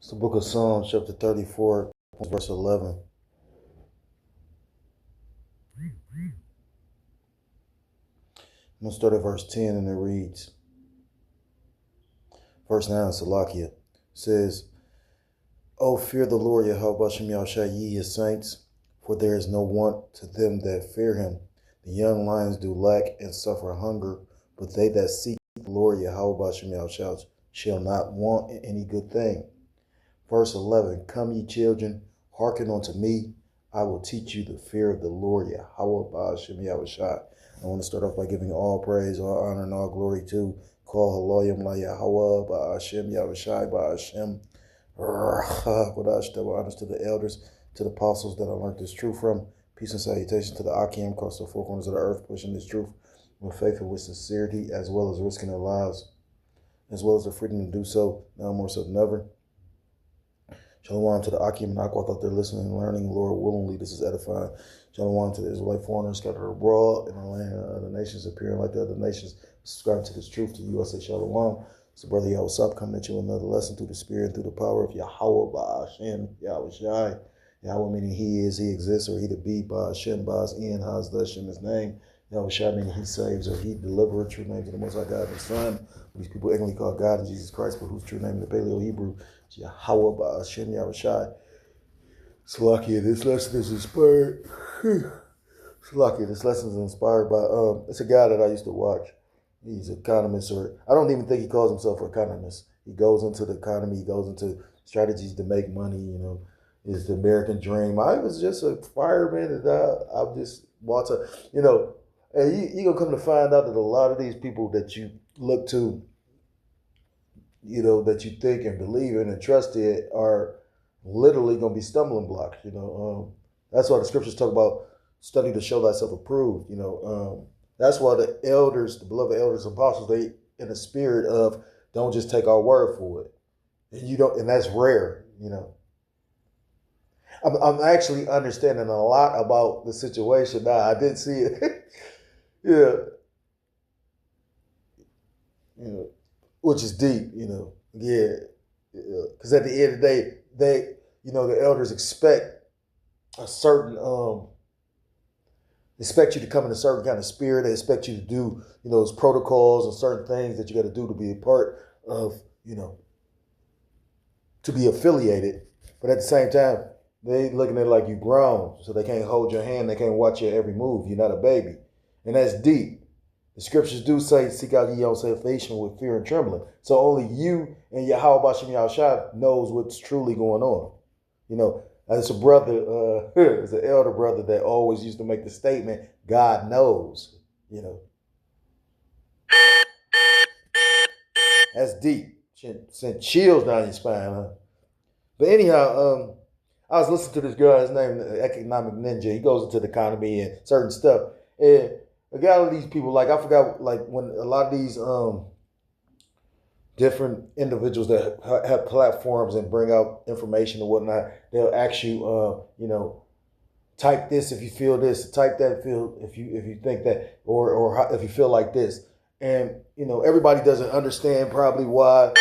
It's the book of Psalms, chapter 34, verse 11. I'm going to start at verse 10, and it reads, verse 9, Salakia, says, O fear the Lord, Yahweh Shem Yahushua, ye his saints, for there is no want to them that fear him. The young lions do lack and suffer hunger, but they that seek the Lord, Yahweh Shem Yahushua, shall not want any good thing. Verse 11, come ye children, hearken unto me. I will teach you the fear of the Lord, Yahweh Shem Yahushua. I want to start off by giving all praise, all honor, and all glory to Call Haloyim La Yahweh Ba'ashem Yahushua Ba'ashem. Honors to the elders, to the apostles that I learned this truth from. Peace and salutation to the Akim across the four corners of the earth, pushing this truth with faith and with sincerity, as well as risking their lives, as well as their freedom to do so, now more so than ever. Shalom to the Akim and Aquath out there listening and learning. Lord, willingly, this is edifying. Shalom to the Israelite foreigners scattered abroad in the land of other nations, appearing like the other nations, subscribing to this truth. To you, I say Shalom. So, Brother Yahweh, coming at you with another lesson through the Spirit and through the power of Yahweh Ba'ashem Yahushai. Yahweh meaning he is, he exists, or he to be. Ba'ashem, Ba'as, in, Haz, Hashem, his name. Yahushai meaning he saves, or he delivers. True name to the Most High God and the Son. These people ignorantly call God and Jesus Christ, but whose true name in the Paleo Hebrew is Yahweh Ba'ashem Yahushai. Salakia, this lesson is inspired. Salakia, this lesson is inspired by, it's a guy that I used to watch. He's an economist, or I don't even think he calls himself an economist. He goes into the economy, he goes into strategies to make money, is the American dream. I was just a fireman, and I just want to, and you're going to come to find out that a lot of these people that you look to, that you think and believe in and trust in are literally going to be stumbling blocks, That's why the scriptures talk about study to show thyself approved, That's why the elders, the beloved elders and apostles, they in the spirit of don't just take our word for it. And that's rare, I'm actually understanding a lot about the situation now. I did see it. Which is deep, because at the end of the day, the elders expect a certain, expect you to come in a certain kind of spirit. They expect you to do, those protocols and certain things that you got to do to be a part of, to be affiliated. But at the same time, they looking at it like you grown, so they can't hold your hand. They can't watch your every move. You're not a baby. And that's deep. The scriptures do say, seek out ye own salvation with fear and trembling. So only you and Yahweh Bashem Yahushua knows what's truly going on. As a brother, as an elder brother that always used to make the statement, God knows, That's deep. Sent chills down your spine, huh? But anyhow, I was listening to this guy, his name is Economic Ninja. He goes into the economy and certain stuff. And a lot of these people, I forgot, when a lot of these different individuals that have platforms and bring out information and whatnot, they'll ask you, type this if you feel this, type that if you think that, or if you feel like this. And, everybody doesn't understand probably why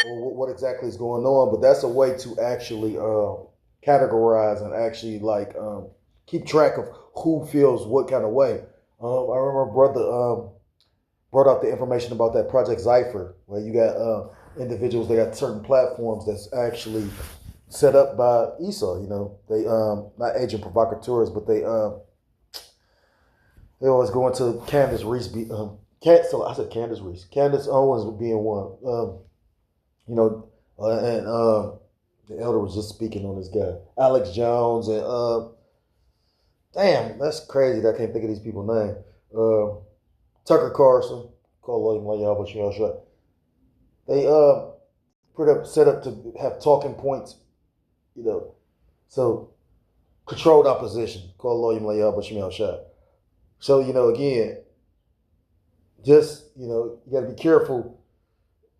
or what exactly is going on, but that's a way to actually categorize and actually keep track of who feels what kind of way. I remember brother brought out the information about that Project Zypher, where you got individuals, they got certain platforms that's actually set up by Esau. They not agent provocateurs, but they always go into Candace Reese. I said Candace Reese. Candace Owens being one. And the elder was just speaking on this guy, Alex Jones, and damn, that's crazy that I can't think of these people's names. Tucker Carlson, they set up to have talking points, so controlled opposition, So, again, just, you got to be careful.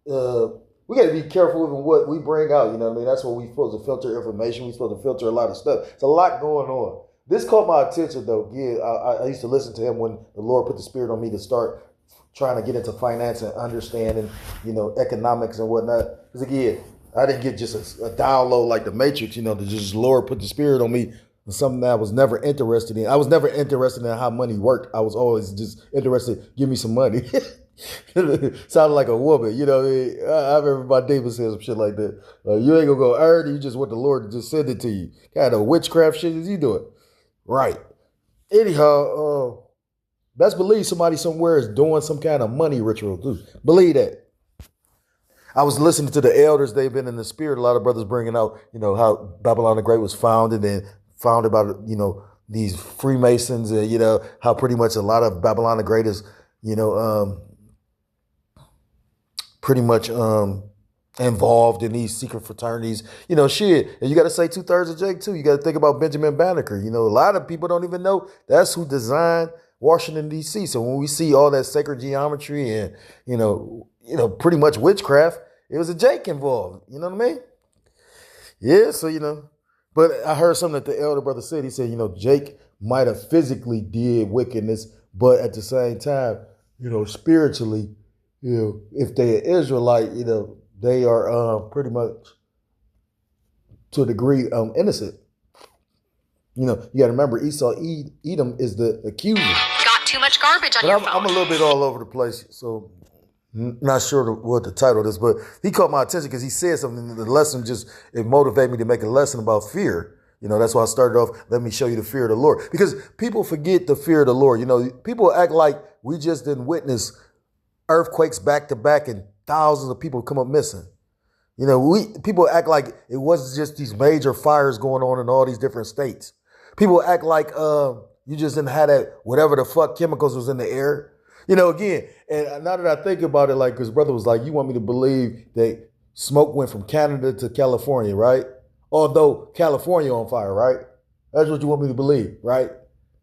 We got to be careful even what we bring out, That's what we're supposed to filter information. We're supposed to filter a lot of stuff. It's a lot going on. This caught my attention, though. Yeah, I used to listen to him when the Lord put the spirit on me to start trying to get into finance and understanding, economics and whatnot. Because again, I didn't get just a download like the Matrix, to just Lord put the spirit on me on something that I was never interested in. I was never interested in how money worked. I was always just interested, give me some money. Sounded like a woman, I remember my neighbor said some shit like that. You ain't gonna go earn, you just want the Lord to just send it to you. Kind of witchcraft shit is you doing? Right. Anyhow, best believe somebody somewhere is doing some kind of money ritual too. Believe that. I was listening to the elders. They've been in the spirit. A lot of brothers bringing out, how Babylon the Great was founded and founded by, these Freemasons and, how pretty much a lot of Babylon the Great is, pretty much involved in these secret fraternities. Shit. And you got to say 2/3 of Jake too. You got to think about Benjamin Banneker. A lot of people don't even know that's who designed Washington, D.C. So when we see all that sacred geometry and, pretty much witchcraft, it was a Jake involved. You know what I mean? Yeah, so, but I heard something that the elder brother said. He said, Jake might have physically did wickedness, but at the same time, spiritually, if they're Israelite, they are pretty much to a degree innocent. You got to remember Esau, Edom is the accuser. Got too much garbage on your phone. I'm a little bit all over the place, so not sure what the title is, but he caught my attention because he said something. The lesson it motivated me to make a lesson about fear. That's why I started off, let me show you the fear of the Lord. Because people forget the fear of the Lord. People act like we just didn't witness earthquakes back to back and thousands of people come up missing. People act like it wasn't just these major fires going on in all these different states. People act like you just didn't have that whatever the fuck chemicals was in the air. Again, and now that I think about it, like, because brother was like, you want me to believe that smoke went from Canada to California, right? Although California on fire, right? That's what you want me to believe, right?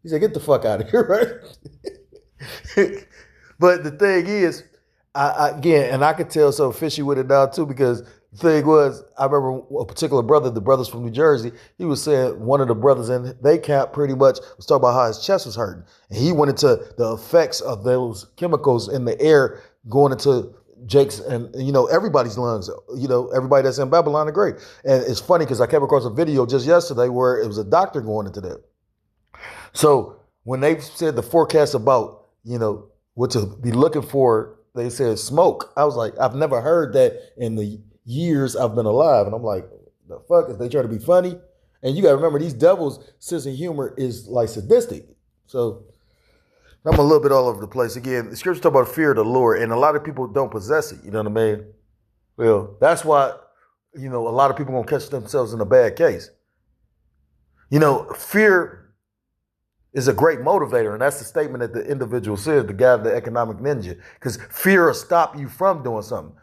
He said, get the fuck out of here, right? But the thing is, I could tell so fishy with it now too, because the thing was, I remember a particular brother, the brothers from New Jersey, he was saying one of the brothers in they camp pretty much was talking about how his chest was hurting. And he went into the effects of those chemicals in the air going into Jake's and, everybody's lungs, everybody that's in Babylon the Great. And it's funny because I came across a video just yesterday where it was a doctor going into that. So when they said the forecast about, what to be looking for, they said smoke. I was like, I've never heard that in the years I've been alive. And I'm like, the fuck, is they trying to be funny? And you got to remember, these devils' sense of humor is like sadistic. So I'm a little bit all over the place. Again, the scripture talk about fear of the Lord, and a lot of people don't possess it. You know what I mean? Well, that's why, a lot of people going to catch themselves in a bad case. Fear is a great motivator, and that's the statement that the individual says, the guy, the economic ninja, because fear will stop you from doing something.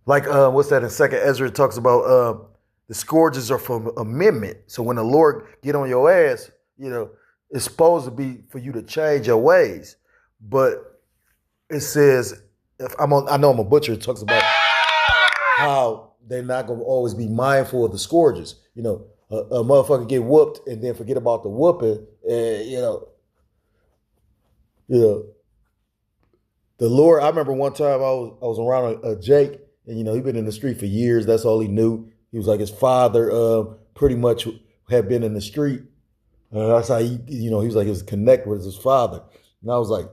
Like what's that in Second Ezra? It talks about the scourges are for amendment. So when the Lord get on your ass, it's supposed to be for you to change your ways. But it says, I know I'm a butcher. It talks about how they're not going to always be mindful of the scourges. A motherfucker get whooped and then forget about the whooping. And, the Lord, I remember one time I was around a Jake, and, he'd been in the street for years. That's all he knew. He was like, his father pretty much had been in the street. That's how he was like, he was connected with his father. And I was like,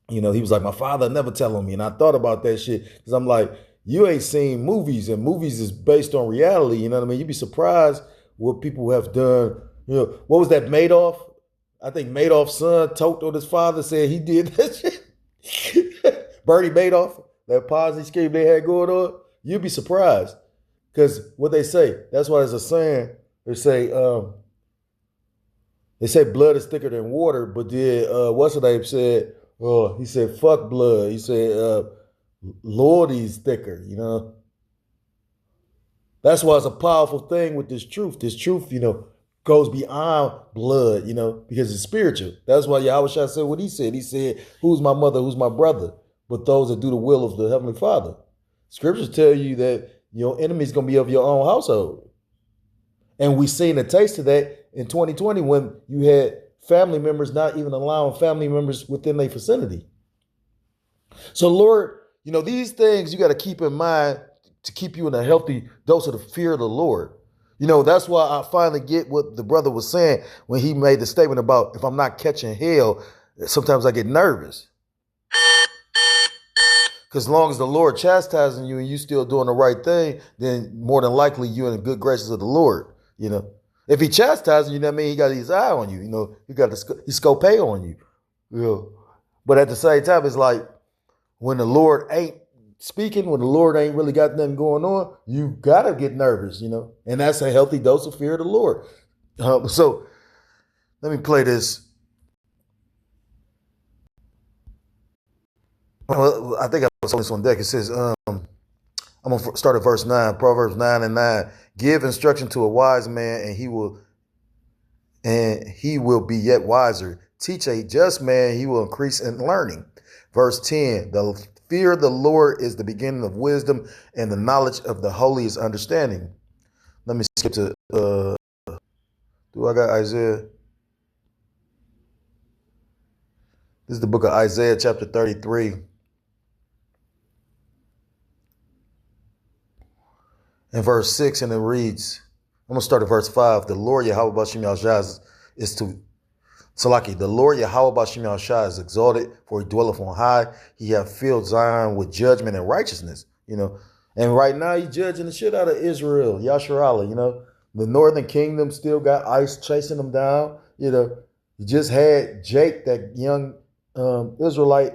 he was like, my father never telling me. And I thought about that shit because I'm like, you ain't seen movies, and movies is based on reality. You know what I mean? You'd be surprised what people have done. What was that, Madoff? I think Madoff's son toked on his father, said he did that shit. Bernie Madoff, that Ponzi scheme they had going on. You'd be surprised. Because what they say, that's why there's a saying, they say blood is thicker than water, but then what's the name said, he said, fuck blood. He said, Lordy's thicker, That's why it's a powerful thing with this truth. This truth, goes beyond blood, because it's spiritual. That's why Yahweh Shah said what he said. He said, who's my mother, who's my brother? But those that do the will of the Heavenly Father. Scriptures tell you that your enemy's going to be of your own household. And we seen a taste of that in 2020 when you had family members not even allowing family members within their vicinity. So Lord, these things you got to keep in mind to keep you in a healthy dose of the fear of the Lord. You know, that's why I finally get what the brother was saying when he made the statement about if I'm not catching hell, sometimes I get nervous. Because as long as the Lord chastising you and you still doing the right thing, then more than likely you're in the good graces of the Lord. You know, if he chastising you, that means he got his eye on you. You know, he got his scope on you. Yeah. But at the same time, it's like when the Lord ain't speaking, when the Lord ain't really got nothing going on, you gotta get nervous. You know, and that's a healthy dose of fear of the Lord. So let me play this. Well, I think I was on this one deck. It says, I'm going to start at verse 9, Proverbs 9:9. Give instruction to a wise man, and he will be yet wiser. Teach a just man, he will increase in learning. Verse 10, the fear of the Lord is the beginning of wisdom, and the knowledge of the holy is understanding. Let me skip to, do I got Isaiah? This is the book of Isaiah, chapter 33. In verse 6, and it reads, I'm going to start at verse 5. The Lord Yahweh Bashem Yahshua is to Salaki. The Lord Yahweh Bashem Yahshua is exalted, for he dwelleth on high. He hath filled Zion with judgment and righteousness. You know, and right now he's judging the shit out of Israel, Yasharallah. You know, the northern kingdom still got ICE chasing them down. You know, you just had Jake, that young Israelite,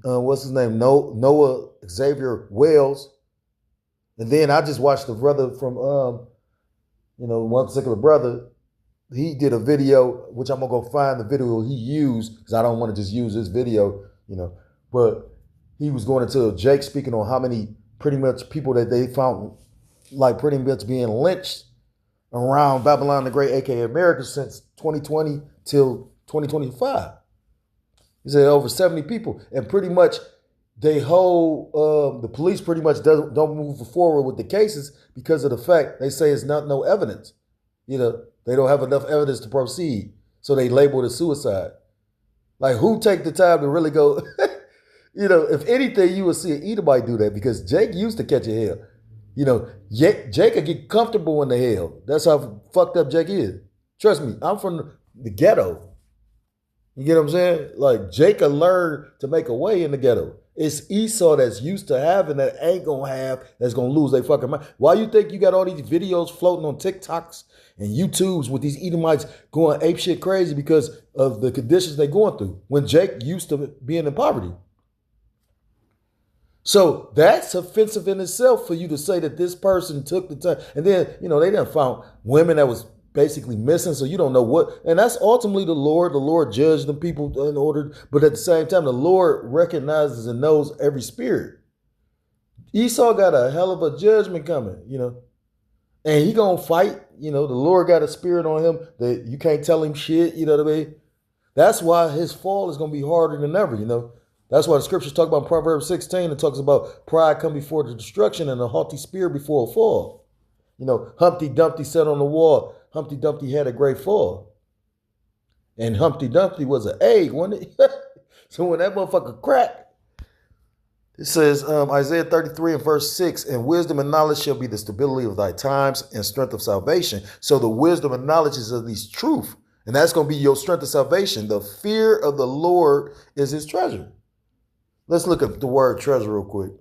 what's his name? Noah Xavier Wells. And then I just watched the brother from, one particular brother. He did a video, which I'm going to go find the video he used, because I don't want to just use this video, But he was going into Jake speaking on how many pretty much people that they found like pretty much being lynched around Babylon the Great, aka America, since 2020 till 2025. He said over 70 people. And pretty much they hold, the police pretty much don't move forward with the cases because of the fact they say it's not no evidence. They don't have enough evidence to proceed. So they label it suicide. Like, who take the time to really go, if anything, you would see an Edomite do that, because Jake used to catch a hell. Jake could get comfortable in the hell. That's how fucked up Jake is. Trust me, I'm from the ghetto. You get what I'm saying? Like, Jake could learn to make a way in the ghetto. It's Esau that's used to having that ain't gonna have, that's gonna lose their fucking mind. Why you think you got all these videos floating on TikToks and YouTubes with these Edomites going apeshit crazy because of the conditions they're going through, when Jake used to being in poverty? So that's offensive in itself for you to say that this person took the time. And then, they done found women that was basically missing, so you don't know what. And that's ultimately the Lord. The Lord judged the people in order, but at the same time, the Lord recognizes and knows every spirit. Esau got a hell of a judgment coming, and he gonna fight. The Lord got a spirit on him that you can't tell him shit. You know what I mean? That's why his fall is gonna be harder than ever. That's why the scriptures talk about in Proverbs 16. It talks about pride come before the destruction and a haughty spirit before a fall. Humpty Dumpty sat on the wall. Humpty Dumpty had a great fall. And Humpty Dumpty was an egg, wasn't it? So when that motherfucker cracked, it says, Isaiah 33 and verse 6, and wisdom and knowledge shall be the stability of thy times and strength of salvation. So the wisdom and knowledge is of these truth. And that's going to be your strength of salvation. The fear of the Lord is his treasure. Let's look at the word treasure real quick.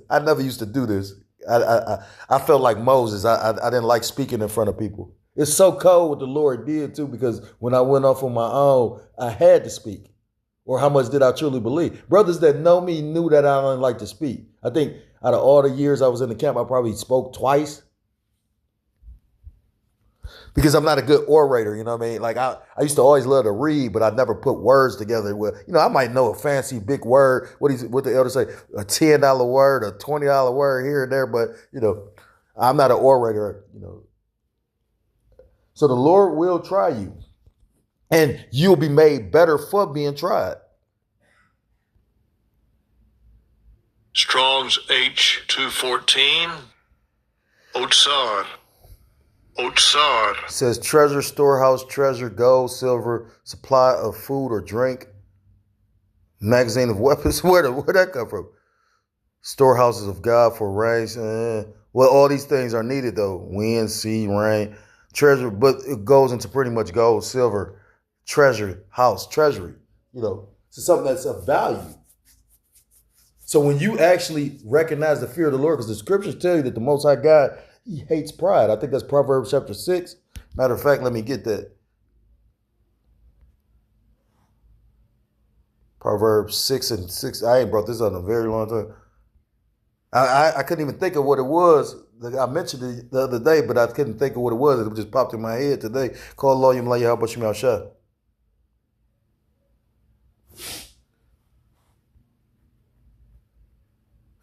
I never used to do this. I felt like Moses. I didn't like speaking in front of people. It's so cold what the Lord did too, because when I went off on my own, I had to speak. Or how much did I truly believe? Brothers that know me knew that I don't like to speak. I think out of all the years I was in the camp, I probably spoke twice. Because I'm not a good orator, you know what I mean? Like, I used to always love to read, but I never put words together. Well, I might know a fancy big word. What the elders say, a $10 word, a $20 word here and there, but, I'm not an orator, So the Lord will try you, and you'll be made better for being tried. Strong's H214, Otsar. It says treasure, storehouse, treasure, gold, silver, supply of food or drink, magazine of weapons. Where'd that come from? storehouses of God for rains. Well, all these things are needed though. Wind, sea, rain, treasure, but it goes into pretty much gold, silver, treasure, house, treasury. So something that's of value. So when you actually recognize the fear of the Lord, because the scriptures tell you that the Most High God, he hates pride. I think that's Proverbs chapter 6. Matter of fact, let me get that. Proverbs 6 and 6. I ain't brought this up in a very long time. I couldn't even think of what it was. I mentioned it the other day, but I couldn't think of what it was. It just popped in my head today. Call law yum how about you shah.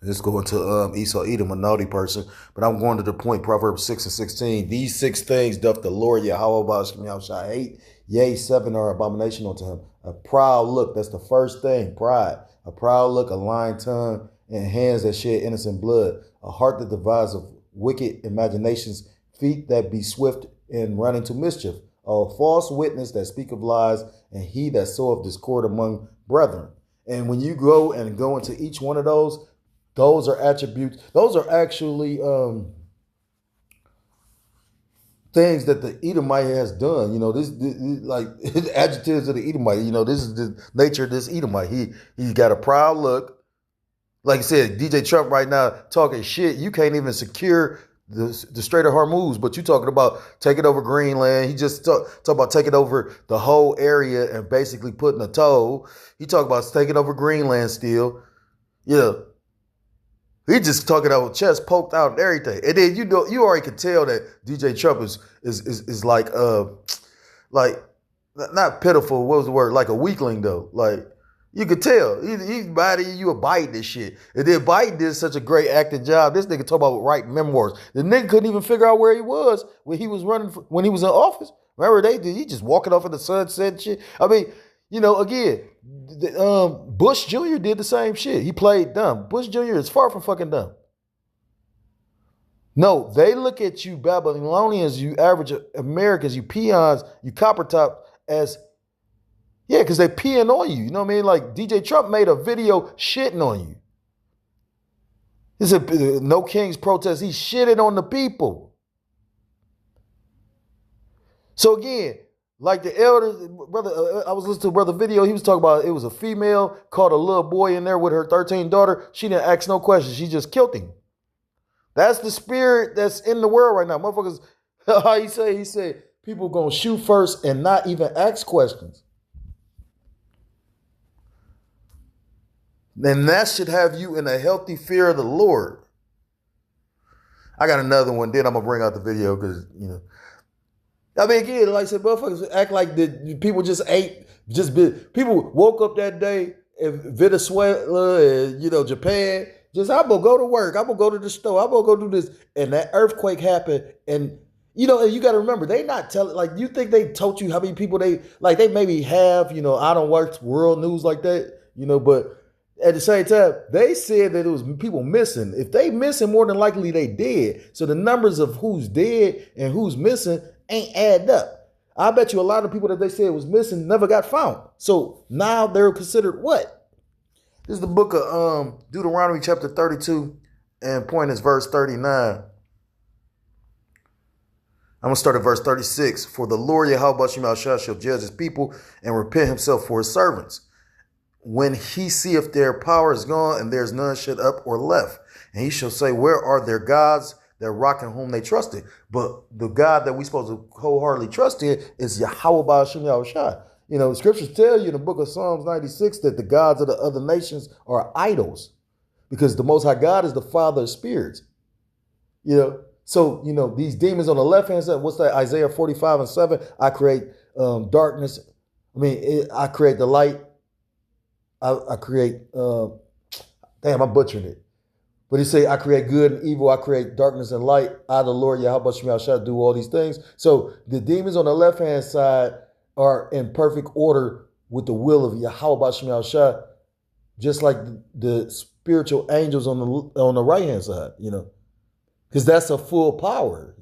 Let's go into Esau Edom, a naughty person. But I'm going to the point, Proverbs 6 and 16. These 6 things doth the Lord Yahweh shall hate. Yea, 7 are abomination unto him. A proud look, that's the first thing, pride. A proud look, a lying tongue, and hands that shed innocent blood. A heart that devises of wicked imaginations, feet that be swift in running to mischief. A false witness that speak of lies, and he that soweth discord among brethren. And when you go into each one of those are attributes. Those are actually things that the Edomite has done. This like adjectives of the Edomite. This is the nature of this Edomite. He's got a proud look. Like I said, DJ Trump right now talking shit. You can't even secure the Strait of Hormuz, but you talking about taking over Greenland. He just talk about taking over the whole area and basically putting a toll. He talk about taking over Greenland still. He just talking out with chest poked out and everything. And then you already could tell that DJ Trump is like not pitiful, what was the word? Like a weakling though. Like you could tell. He's Biden, you a Biden this shit. And then Biden did such a great acting job. This nigga talk about writing memoirs. The nigga couldn't even figure out where he was when he was when he was in office. Remember he just walking off in the sunset and shit. I mean, again, Bush Jr. did the same shit. He played dumb. Bush Jr. is far from fucking dumb. No, they look at you Babylonians, you average Americans, you peons, you copper top as, because they peeing on you. You know what I mean? Like DJ Trump made a video shitting on you. He said, no Kings protest. He shitted on the people. So again, like the elder brother, I was listening to a brother video. He was talking about it was a female caught a little boy in there with her 13 daughter. She didn't ask no questions. She just killed him. That's the spirit that's in the world right now. Motherfuckers, how he said people gonna shoot first and not even ask questions. And that should have you in a healthy fear of the Lord. I got another one. Then I'm gonna bring out the video because I mean, again, like I said, motherfuckers act like the people people woke up that day in Venezuela and, Japan. I'm going to go to work. I'm going to go to the store. I'm going to go do this. And that earthquake happened. And, and you got to remember, they not telling, like, you think they told you how many people they maybe have, I don't watch world news like that, but at the same time, they said that it was people missing. If they missing, more than likely they dead. So the numbers of who's dead and who's missing ain't add up. I bet you a lot of people that they said was missing never got found. So now they're considered what? This is the book of Deuteronomy chapter 32 and point is verse 39. I'm going to start at verse 36. For the Lord Yahweh shall judge his people and repent himself for his servants. When he seeth their power is gone and there's none shut up or left. And he shall say, where are their gods that rock in whom they trusted? But the God that we supposed to wholeheartedly trust in is Yahweh Ba'ashem Yahushua. The scriptures tell you in the book of Psalms 96 that the gods of the other nations are idols because the Most High God is the Father of spirits. So, these demons on the left-hand side, what's that? Isaiah 45 and 7, I create darkness. I create the light. I create, I butchered it. But he say, I create good and evil. I create darkness and light. I, the Lord, Yahweh shall do all these things. So the demons on the left-hand side are in perfect order with the will of Yahweh shall, just like the spiritual angels on the right-hand side, because that's a full power,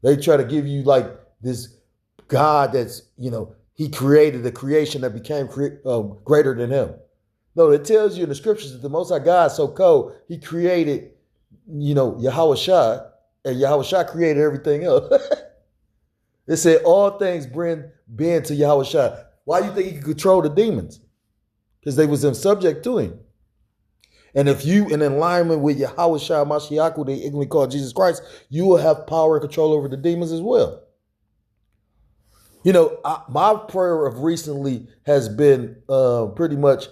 They try to give you like this God that's, he created a creation that became greater than him. No, it tells you in the scriptures that the Most High God is so cold, he created, Yahweh Shah, and Yahweh Shah created everything else. It said all things bend to Yahweh Shah. Why do you think he could control the demons? Because they was in subject to him. And if you in alignment with Yahweh Shah Mashiach, who they ignorantly call Jesus Christ, you will have power and control over the demons as well. My prayer of recently has been pretty much,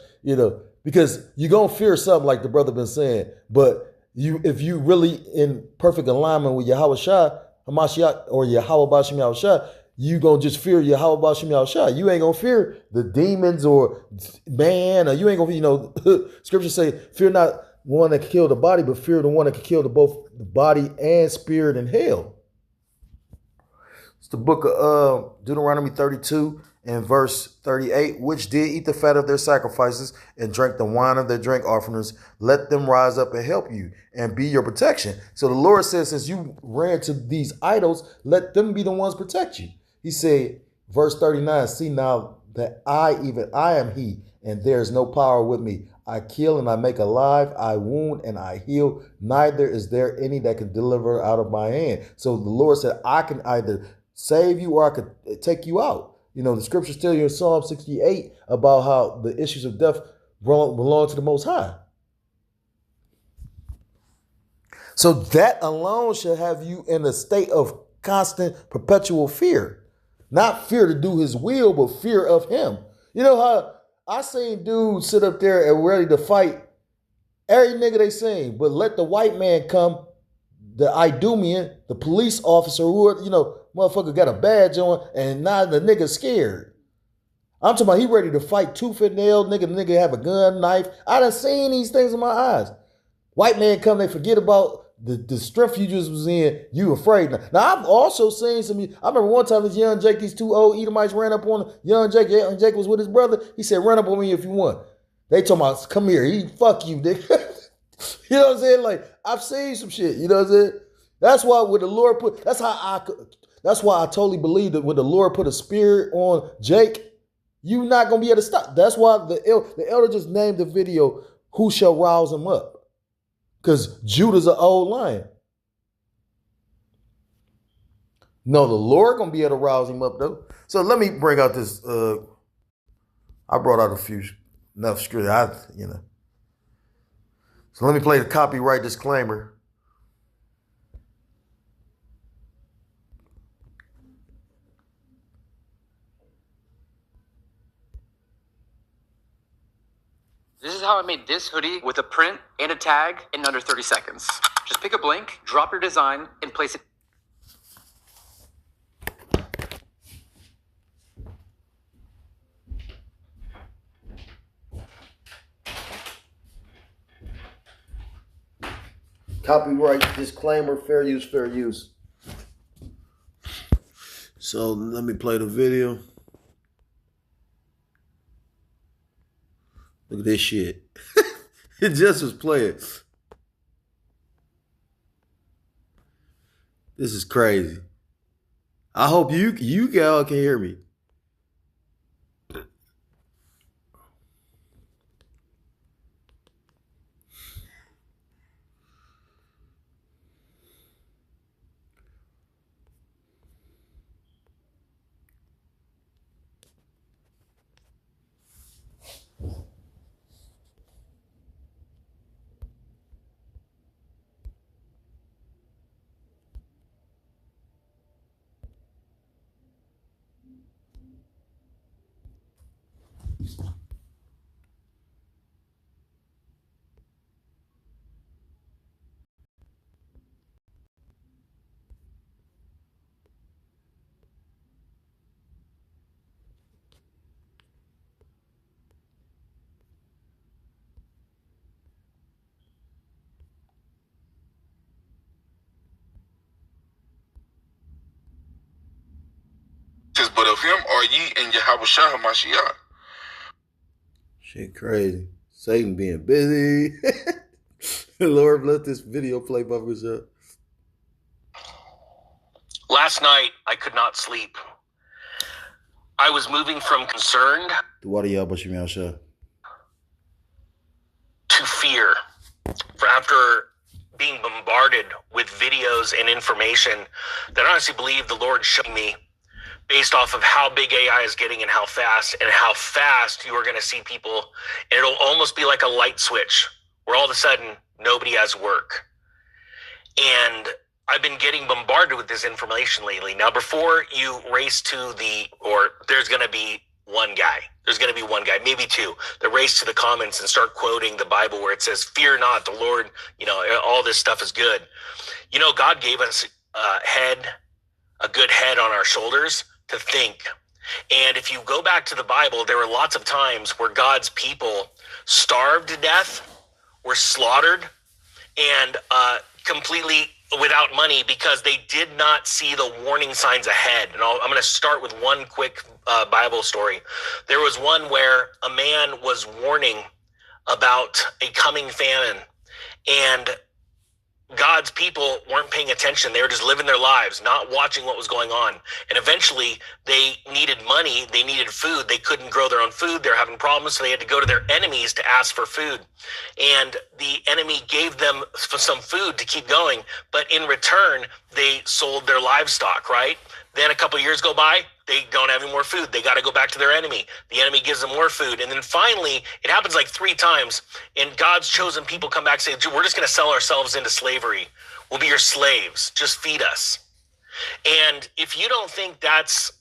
because you're going to fear something like the brother been saying, but if you really in perfect alignment with Yahweh Shah, Hamashiach, or Yahweh Bashim Yahweh Shah, you going to just fear Yahweh Bashim Yahweh Shah. You ain't going to fear the demons or man, or you ain't going to, scripture say, fear not one that can kill the body, but fear the one that can kill both the body and spirit in hell. It's the book of Deuteronomy 32 and verse 38, which did eat the fat of their sacrifices and drank the wine of their drink offerings. Let them rise up and help you and be your protection. So the Lord says, since you ran to these idols, let them be the ones protect you. He said, verse 39, see now that I am he, and there is no power with me. I kill and I make alive, I wound and I heal. Neither is there any that can deliver out of my hand. So the Lord said, I can either save you or I could take you out. The scriptures tell you in Psalm 68 about how the issues of death belong to the Most High. So that alone should have you in a state of constant, perpetual fear. Not fear to do his will, but fear of him. You know how I seen dudes sit up there and ready to fight every nigga they seen, but let the white man come, the Idumean, the police officer who, motherfucker got a badge on, and now the nigga scared. I'm talking about he ready to fight tooth and nail, nigga have a gun, knife. I done seen these things in my eyes. White man come, they forget about the strength you just was in, you afraid. Now I've also seen I remember one time this young Jake, these two old Edomites ran up on young Jake. Young Jake was with his brother. He said, run up on me if you want. They told me, come here, fuck you, nigga. You know what I'm saying? Like, I've seen some shit, you know what I'm saying? That's why when the Lord that's why I totally believe that when the Lord put a spirit on Jake, you're not going to be able to stop. That's why the elder just named the video, Who Shall Rouse Him Up? Because Judah's an old lion. No, the Lord going to be able to rouse him up, though. So let me bring out this. I brought out enough scripture, So let me play the copyright disclaimer. This is how I made this hoodie with a print and a tag in under 30 seconds. Just pick a blank, drop your design, and place it. Copyright disclaimer, fair use, fair use. So let me play the video. Look at this shit. It just was playing. This is crazy. I hope you all can hear me. But of him are ye in Yahweh Shah Mashiach. Shit crazy. Satan being busy. Lord, let this video play by himself. Last night, I could not sleep. I was moving from concerned The water y'all, but you shut. to fear after being bombarded with videos and information that I honestly believe the Lord showed me based off of how big AI is getting and how fast you are going to see people. And it'll almost be like a light switch where all of a sudden nobody has work. And I've been getting bombarded with this information lately. Now, before you race to there's going to be one guy. There's going to be one guy, maybe two, that race to the comments and start quoting the Bible where it says, fear not, the Lord, all this stuff is good. God gave us a good head on our shoulders to think. And if you go back to the Bible, there were lots of times where God's people starved to death, were slaughtered, and completely without money because they did not see the warning signs ahead. And I'm going to start with one quick Bible story. There was one where a man was warning about a coming famine, and God's people weren't paying attention. They were just living their lives, not watching what was going on. And eventually they needed money. They needed food. They couldn't grow their own food. They're having problems. So they had to go to their enemies to ask for food. And the enemy gave them some food to keep going. But in return, they sold their livestock, right? Then a couple of years go by, they don't have any more food. They got to go back to their enemy. The enemy gives them more food. And then finally, it happens like 3 times. And God's chosen people come back and say, we're just going to sell ourselves into slavery. We'll be your slaves. Just feed us. And if you don't think that's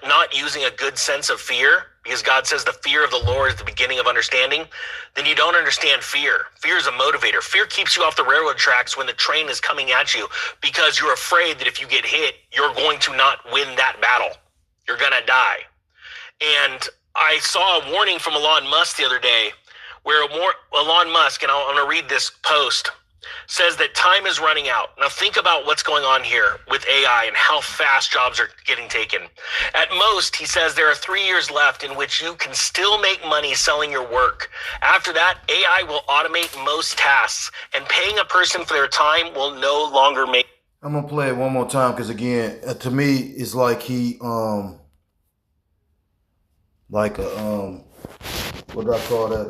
not using a good sense of fear, because God says the fear of the Lord is the beginning of understanding, then you don't understand fear. Fear is a motivator. Fear keeps you off the railroad tracks when the train is coming at you because you're afraid that if you get hit, you're going to not win that battle. You're going to die. And I saw a warning from Elon Musk the other day where Elon Musk, and I'm going to read this post, says that time is running out. Now think about what's going on here with AI and how fast jobs are getting taken. At most, he says there are 3 years left in which you can still make money selling your work. After that, AI will automate most tasks, and paying a person for their time will no longer make. I'm gonna play it one more time because again, to me, it's like he like a what do I call that?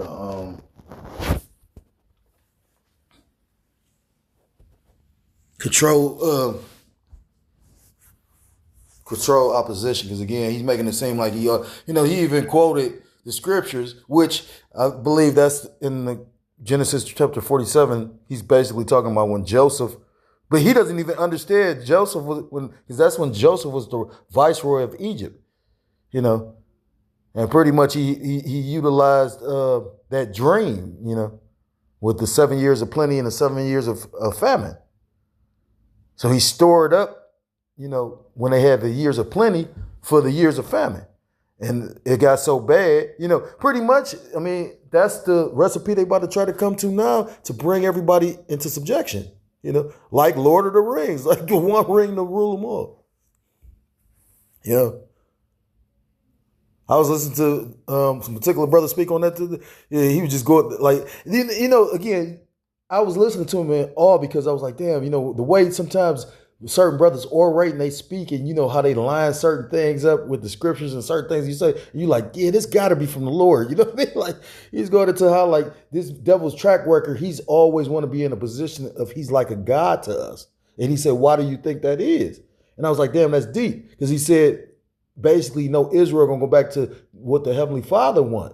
Control opposition, because again he's making it seem like he even quoted the scriptures, which I believe that's in the Genesis chapter 47. He's basically talking about when Joseph, but he doesn't even understand Joseph because that's when Joseph was the viceroy of Egypt, and pretty much he utilized that dream, with the 7 years of plenty and the 7 years of famine. So he stored up, when they had the years of plenty for the years of famine. And it got so bad, pretty much, that's the recipe they about to try to come to now to bring everybody into subjection, like Lord of the Rings, like the one ring to rule them all. I was listening to some particular brother speak on that. He was just going like, again, I was listening to him in awe because I was like, damn, the way sometimes certain brothers orate and they speak and how they line certain things up with the scriptures and certain things you say, you like, yeah, this got to be from the Lord. You know what I mean? Like he's going into how like this devil's track worker, he's always want to be in a position of he's like a God to us. And he said, why do you think that is? And I was like, damn, that's deep. Because he said, basically, Israel going to go back to what the Heavenly Father want.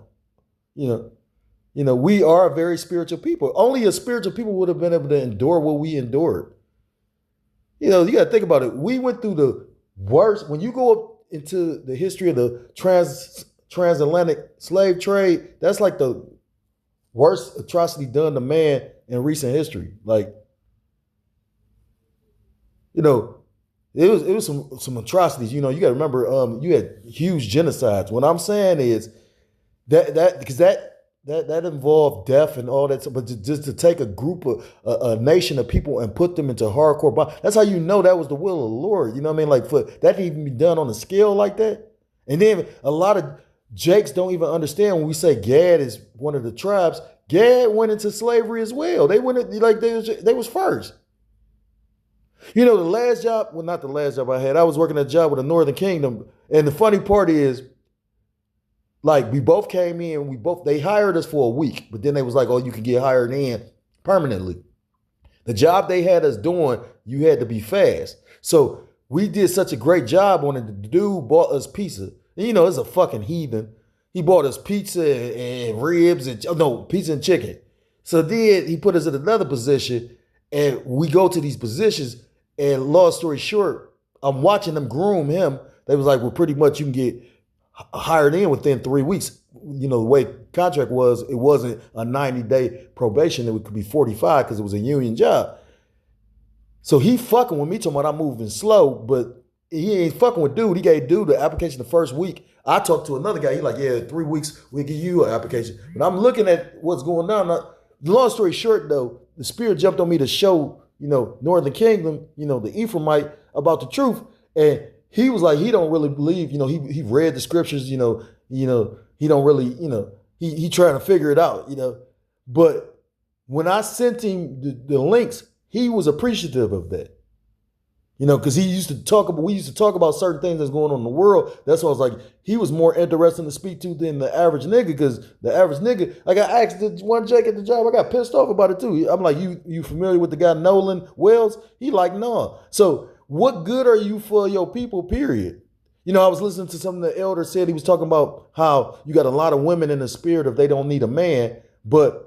We are a very spiritual people. Only a spiritual people would have been able to endure what we endured. You got to think about it. We went through the worst. When you go up into the history of the transatlantic slave trade, that's like the worst atrocity done to man in recent history. Like, it was some atrocities. You got to remember, you had huge genocides. What I'm saying is that involved death and all that. But just to take a group of a nation of people and put them into hardcore bond, that's how that was the will of the Lord. You know what I mean? Like for that to even be done on a scale like that. And then a lot of Jakes don't even understand when we say Gad is one of the tribes. Gad went into slavery as well. They went like they was first. The last job, well, not the last job I had, I was working a job with the Northern Kingdom. And the funny part is, Like we both came in, they hired us for a week, but then they was like, oh, you can get hired in permanently. The job they had us doing, you had to be fast. So we did such a great job on it. The dude bought us pizza. And, you know, it's a fucking heathen. He bought us pizza and ribs and pizza and chicken. So then he put us in another position, and we go to these positions. And long story short, I'm watching them groom him. They was like, well, pretty much you can get hired in within 3 weeks. You know, the way contract was, it wasn't a 90-day probation. It could be 45 because it was a union job. So he fucking with me talking about I'm moving slow, but he ain't fucking with dude. He gave dude the application the first week. I talked to another guy. He like, yeah, 3 weeks, we'll give you an application. But I'm looking at what's going on. Long story short, though, the spirit jumped on me to show, Northern Kingdom, the Ephraimite about the truth. And he was like, he don't really believe, he read the scriptures, he don't really, he trying to figure it out, But when I sent him the links, he was appreciative of that. Because we used to talk about certain things that's going on in the world. That's why I was like, he was more interesting to speak to than the average nigga, because the average nigga, like I asked the one Jake at the job, I got pissed off about it too. I'm like, you familiar with the guy Nolan Wells? He like, no. So what good are you for your people, period? I was listening to something the elder said. He was talking about how you got a lot of women in the spirit of they don't need a man, but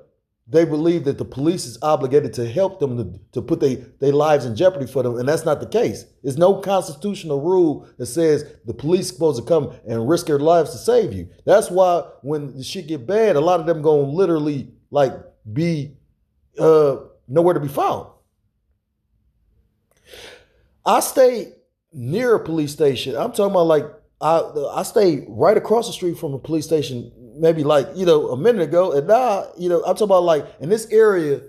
they believe that the police is obligated to help them to put their lives in jeopardy for them. And that's not the case. There's no constitutional rule that says the police supposed to come and risk their lives to save you. That's why when the shit get bad, a lot of them going to literally be nowhere to be found. I stayed near a police station. I'm talking about I stayed right across the street from a police station maybe a minute ago. And now, I'm talking about in this area,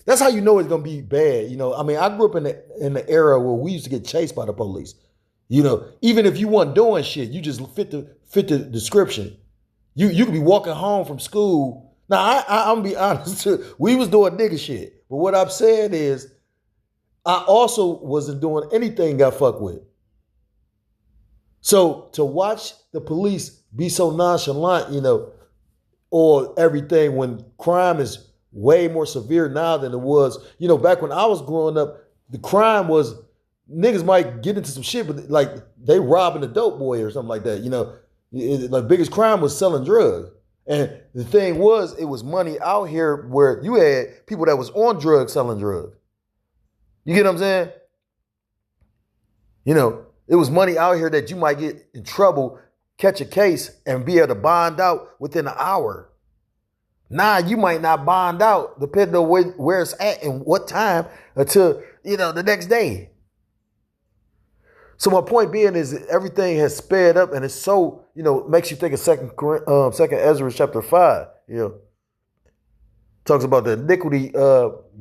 that's how you know it's going to be bad. I grew up in the era where we used to get chased by the police. Even if you weren't doing shit, you just fit the description. You could be walking home from school. Now, I'm going to be honest, we was doing nigga shit. But what I'm saying is, I also wasn't doing anything got fucked with. So to watch the police be so nonchalant, or everything when crime is way more severe now than it was, back when I was growing up, the crime was niggas might get into some shit, but they robbing a dope boy or something like that, the biggest crime was selling drugs. And the thing was, it was money out here where you had people that was on drugs selling drugs. You get what I'm saying? It was money out here that you might get in trouble, catch a case, and be able to bond out within an hour. Now you might not bond out, depending on where it's at and what time, until, the next day. So my point being is that everything has sped up, and it's so, makes you think of second Ezra chapter 5, Talks about the iniquity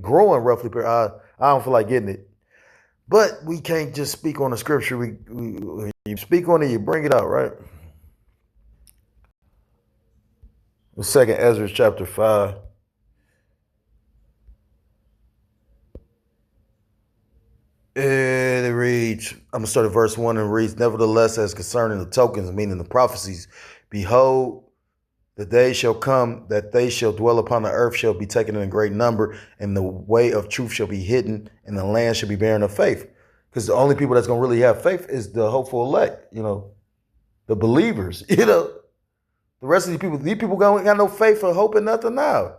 growing roughly. I don't feel like getting it. But we can't just speak on the scripture. You speak on it, you bring it out, right? The second Ezra chapter 5. And it reads, I'm going to start at verse 1 and reads, nevertheless, as concerning the tokens, meaning the prophecies, behold, the day shall come that they shall dwell upon the earth shall be taken in a great number, and the way of truth shall be hidden, and the land shall be barren of faith. Because the only people that's going to really have faith is the hopeful elect, the believers, The rest of these people got no faith or hope in nothing now.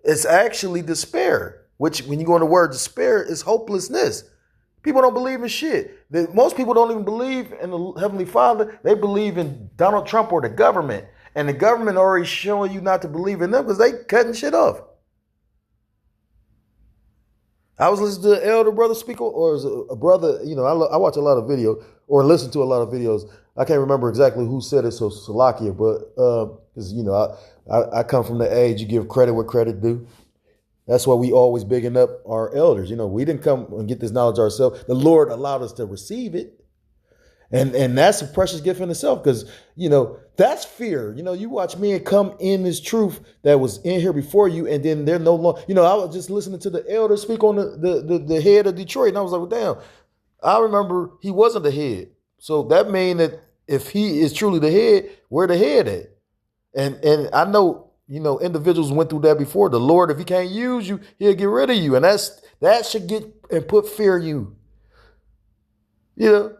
It's actually despair, which when you go in the word despair is hopelessness. People don't believe in shit. Most people don't even believe in the Heavenly Father. They believe in Donald Trump or the government. And the government already showing you not to believe in them because they cutting shit off. I was listening to an elder brother speak, or is a brother, I watch a lot of videos or listen to a lot of videos. I can't remember exactly who said it, so Salakia, but because, I come from the age you give credit where credit due. That's why we always bigging up our elders. We didn't come and get this knowledge ourselves. The Lord allowed us to receive it. And that's a precious gift in itself because, that's fear. You watch men come in this truth that was in here before you, and then they're no longer, I was just listening to the elder speak on the head of Detroit, and I was like, well, damn, I remember he wasn't the head. So that means that if he is truly the head, where the head at? And I know, individuals went through that before. The Lord, if he can't use you, he'll get rid of you. And that should get and put fear in you.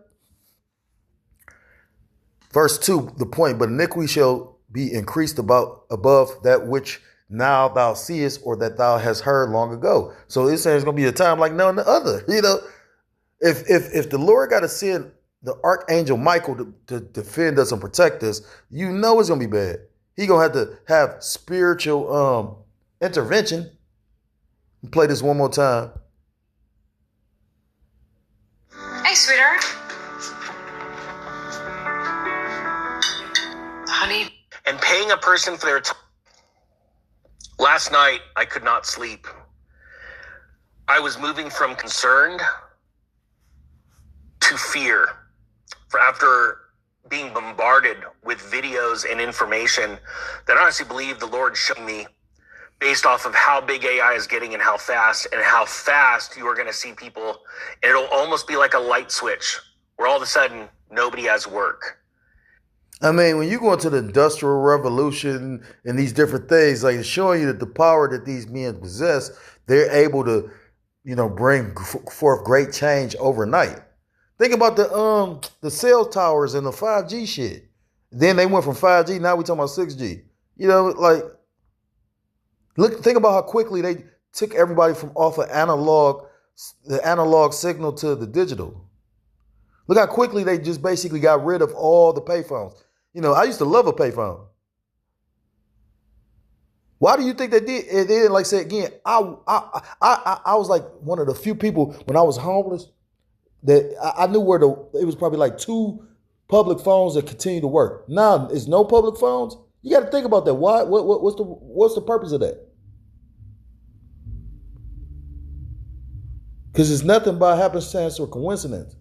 Verse 2, the point, but iniquity shall be increased above that which now thou seest, or that thou hast heard long ago. So it's saying it's gonna be a time like none other. If the Lord got to send the archangel Michael to defend us and protect us, it's gonna be bad. He gonna have to have spiritual intervention. Play this one more time. Hey, sweetheart. Honey. And paying a person for their time. Last night, I could not sleep. I was moving from concerned to fear. For after being bombarded with videos and information that I honestly believe the Lord showed me based off of how big AI is getting and how fast you are going to see people. And it'll almost be like a light switch where all of a sudden nobody has work. I mean, when you go into the Industrial Revolution and these different things, like it's showing you that the power that these men possess, they're able to, bring forth great change overnight. Think about the cell towers and the 5G shit. Then they went from 5G, now we're talking about 6G. Think about how quickly they took everybody from off of the analog signal to the digital. Look how quickly they just basically got rid of all the payphones. I used to love a payphone. Why do you think they did? They didn't like say again. I was like one of the few people when I was homeless that I knew where it was probably like 2 public phones that continue to work. Now it's no public phones. You got to think about that. Why? What's the purpose of that? Because it's nothing but happenstance or coincidence.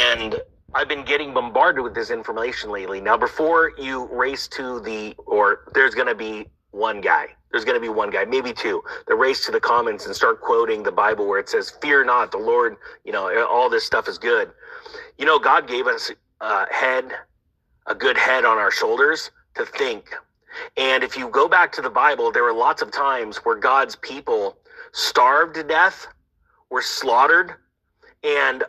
And I've been getting bombarded with this information lately. Now, before you race to there's going to be one guy. There's going to be one guy, maybe 2, that race to the comments and start quoting the Bible where it says, fear not, the Lord, all this stuff is good. God gave us a good head on our shoulders to think. And if you go back to the Bible, there were lots of times where God's people starved to death, were slaughtered, and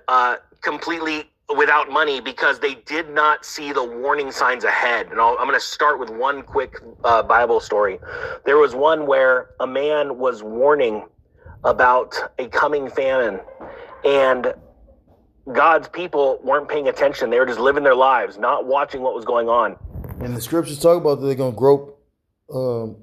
completely without money because they did not see the warning signs ahead. And I'm going to start with one quick Bible story. There was one where a man was warning about a coming famine, and God's people weren't paying attention. They were just living their lives, not watching what was going on. And the scriptures talk about that they're going to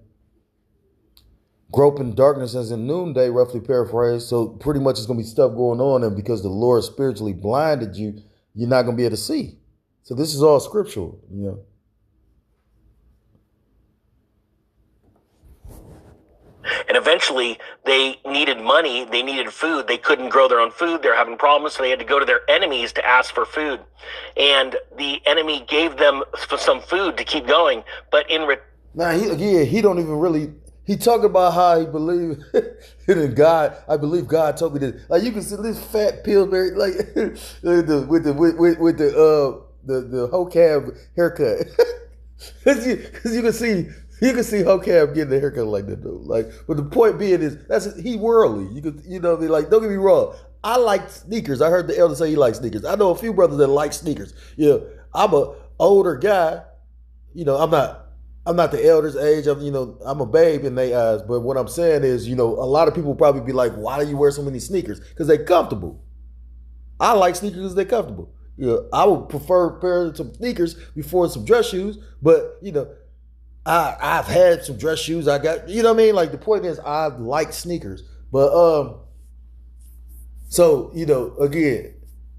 grope in darkness as in noonday, roughly paraphrased. So pretty much it's going to be stuff going on, and because the Lord spiritually blinded you, you're not going to be able to see. So this is all scriptural, And eventually they needed money. They needed food. They couldn't grow their own food. They're having problems. So they had to go to their enemies to ask for food. And the enemy gave them some food to keep going. But he don't even really. He talked about how he believed in God. I believe God told me this. Like you can see this fat Pillsbury, like with the whole cab haircut. Because you can see whole cab getting the haircut like that though. Like, but the point being is he worldly. You could be like, don't get me wrong. I like sneakers. I heard the elder say he likes sneakers. I know a few brothers that like sneakers. I'm a older guy. I'm not the elder's age. I'm a babe in their eyes. But what I'm saying is, a lot of people probably be like, why do you wear so many sneakers? Because they're comfortable. I like sneakers because they're comfortable. I would prefer a pair of some sneakers before some dress shoes. But, I've had some dress shoes. I got, what I mean? Like the point is I like sneakers. But, so, again,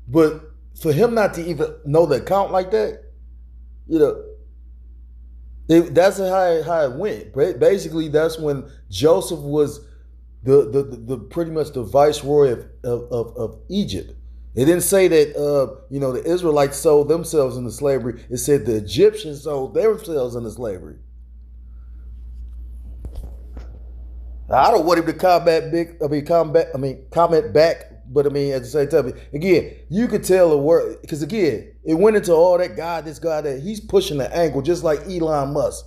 but for him not to even know the account like that, that's how it went. Basically, that's when Joseph was the pretty much the viceroy of Egypt. It didn't say that the Israelites sold themselves into slavery. It said the Egyptians sold themselves into slavery. I don't want him to comment back But I mean, at the same time, again, you could tell the word, because again, it went into all that guy, this guy that he's pushing the angle, just like Elon Musk.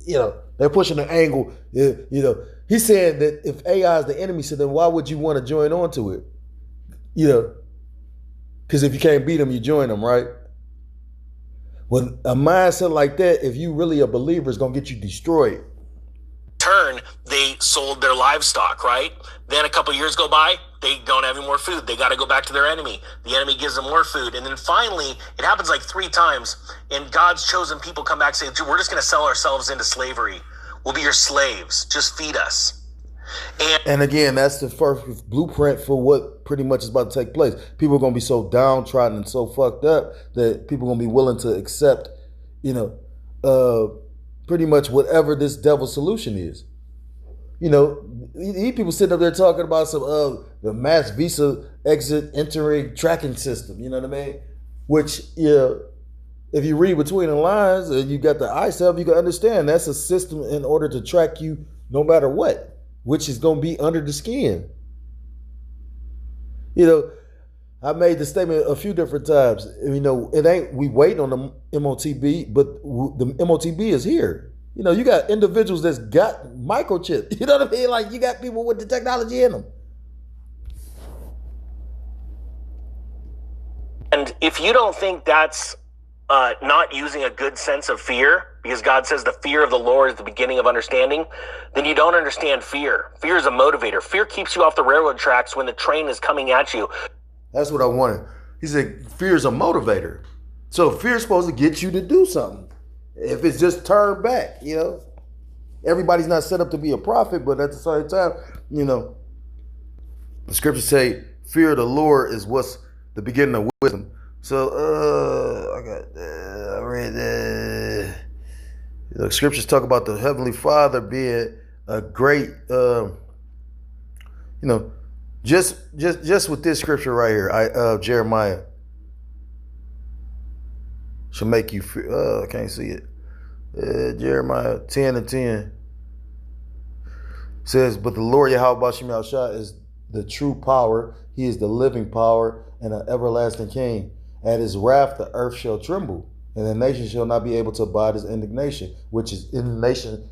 They're pushing the angle. He said that if AI is the enemy, so then why would you want to join on to it? Because if you can't beat them, you join them, right? Well, a mindset like that, if you really a believer, is going to get you destroyed. Turn, they sold their livestock, right? Then a couple years go by, they don't have any more food. They got to go back to their enemy. The enemy gives them more food. And then finally, it happens like 3 times. And God's chosen people come back and say, dude, we're just going to sell ourselves into slavery. We'll be your slaves. Just feed us. And again, that's the first blueprint for what pretty much is about to take place. People are going to be so downtrodden and so fucked up that people are going to be willing to accept, pretty much whatever this devil's solution is. People sitting up there talking about some the mass visa exit entering tracking system. You know what I mean? Which, if you read between the lines and you got the ISEF, you can understand that's a system in order to track you no matter what, which is going to be under the skin. I made the statement a few different times. It ain't we waiting on the MOTB, but the MOTB is here. You got individuals that's got microchips. You know what I mean? Like, you got people with the technology in them. And if you don't think that's not using a good sense of fear, because God says the fear of the Lord is the beginning of understanding, then you don't understand fear. Fear is a motivator. Fear keeps you off the railroad tracks when the train is coming at you. That's what I wanted. He said fear is a motivator. So fear is supposed to get you to do something. If it's just turned back, everybody's not set up to be a prophet, but at the same time, the scriptures say fear of the Lord is what's the beginning of wisdom. So I read the scriptures talk about the Heavenly Father being a great, just with this scripture right here, Jeremiah shall make you fear. I can't see it. Jeremiah 10:10 says, but the Lord Yahweh Bashim Yahushua is the true power. He is the living power and an everlasting king. At his wrath, the earth shall tremble, and the nation shall not be able to abide his indignation, which is indignation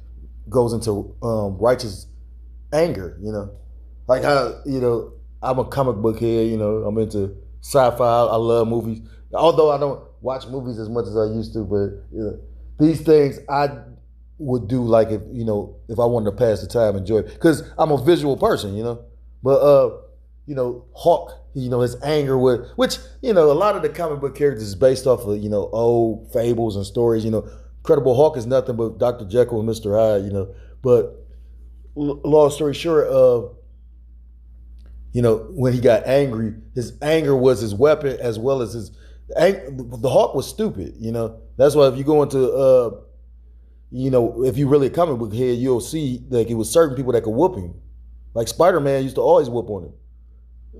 goes into righteous anger, like how, I'm a comic book head, I'm into sci-fi. I love movies, although I don't watch movies as much as I used to, but these things I would do, like, if I wanted to pass the time, enjoy it, because I'm a visual person, but Hawk, his anger with, which, a lot of the comic book characters is based off of, old fables and stories. Incredible Hulk is nothing but Dr. Jekyll and Mr. Hyde, but long story short, when he got angry, his anger was his weapon as well as his, the Hawk was stupid, that's why if you go into, if you really a comic book head, you'll see like it was certain people that could whoop him. Like Spider-Man used to always whoop on him.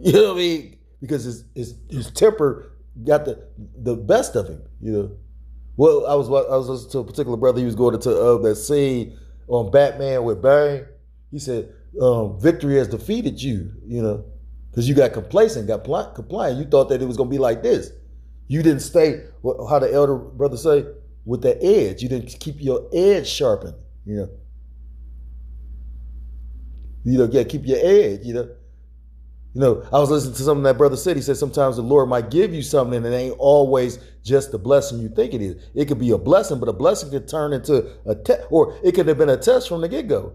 You know what I mean? Because his temper got the best of him. Well, I was listening to a particular brother. He was going into that scene on Batman with Bane. He said, "Victory has defeated you." Because you got complacent, got compliant. You thought that it was going to be like this. You didn't stay, how the elder brother say, with the edge. You didn't keep your edge sharpened. Keep your edge. I was listening to something that brother said. He said sometimes the Lord might give you something and it ain't always just the blessing you think it is. It could be a blessing, but a blessing could turn into a test, or it could have been a test from the get-go.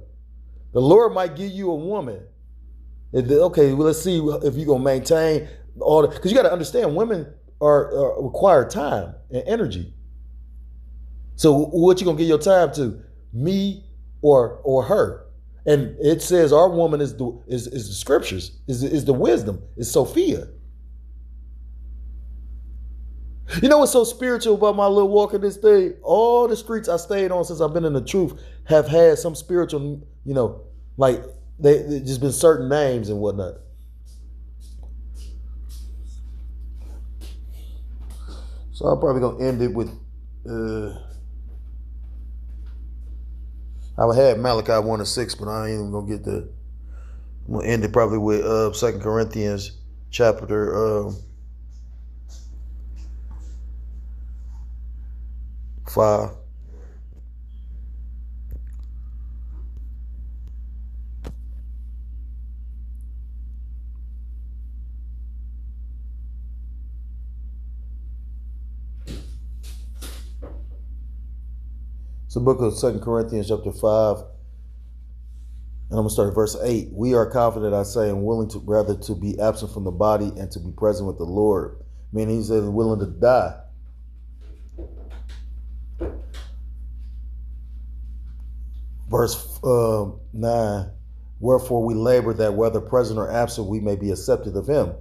The Lord might give you a woman. Okay, well, let's see if you're going to maintain all the, because you got to understand women require time and energy. So what you going to give your time to? Me or her? And it says our woman is the scriptures, is the wisdom, is Sophia. You know what's so spiritual about my little walk in this thing? All the streets I stayed on since I've been in the truth have had some spiritual, like they just been certain names and whatnot. So I'm probably gonna end it with I had Malachi 1:6, but I ain't even gonna get that. I'm gonna end it probably with 2 Corinthians chapter 5. It's the book of 2 Corinthians chapter 5. And I'm going to start at verse 8. We are confident, I say, and willing to rather to be absent from the body and to be present with the Lord. Meaning he says willing to die. Verse 9. Wherefore we labor that whether present or absent we may be accepted of him.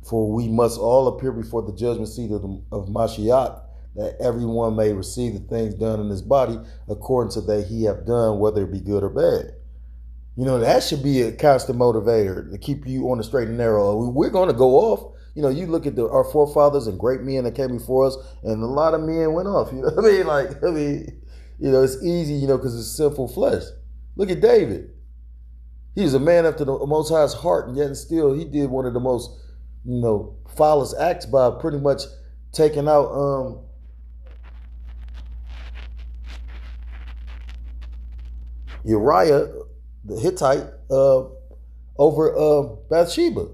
For we must all appear before the judgment seat of Mashiach, that everyone may receive the things done in his body according to that he have done, whether it be good or bad. You know, that should be a constant motivator to keep you on the straight and narrow. We're going to go off. You know, you look at our forefathers and great men that came before us, and a lot of men went off. You know what I mean? You know, it's easy, you know, because it's sinful flesh. Look at David. He was a man after the Most High's heart, and yet still he did one of the most, you know, foulest acts by pretty much taking out Uriah, the Hittite, over Bathsheba.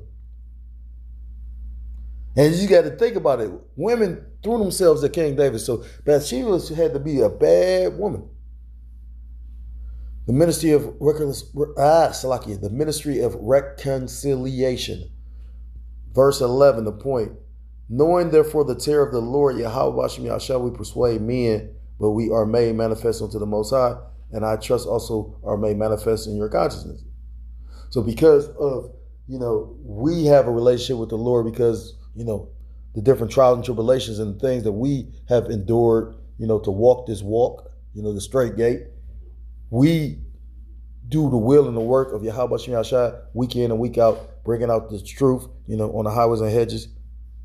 And you got to think about it. Women threw themselves at King David. So Bathsheba had to be a bad woman. The ministry of the ministry of reconciliation. Verse 11, the point. Knowing therefore the terror of the Lord, Yahweh shall we persuade men, but we are made manifest unto the Most High, and I trust also are made manifest in your consciousness. So because of, you know, we have a relationship with the Lord because, you know, the different trials and tribulations and things that we have endured, you know, to walk this walk, you know, the straight gate. We do the will and the work of Yahweh Shai week in and week out, bringing out the truth, you know, on the highways and hedges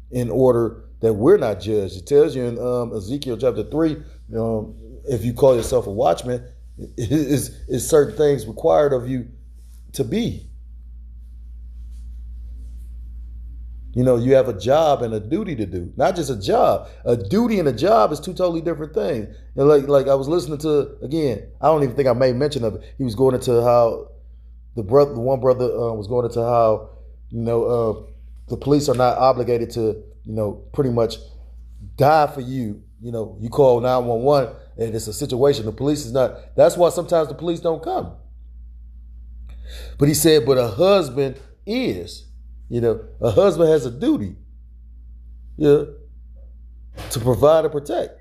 in order that we're not judged. It tells you in Ezekiel chapter 3, if you call yourself a watchman, is certain things required of you to be. You know, you have a job and a duty to do, not just a job. A duty and a job is two totally different things. And like I was listening to, again, I don't even think I made mention of it. He was going into how the one brother was going into how, you know, the police are not obligated to, you know, pretty much die for you. You know, you call 911 and it's a situation. The police is not. That's why sometimes the police don't come. But he said, but a husband is. You know, a husband has a duty, you know, to provide and protect.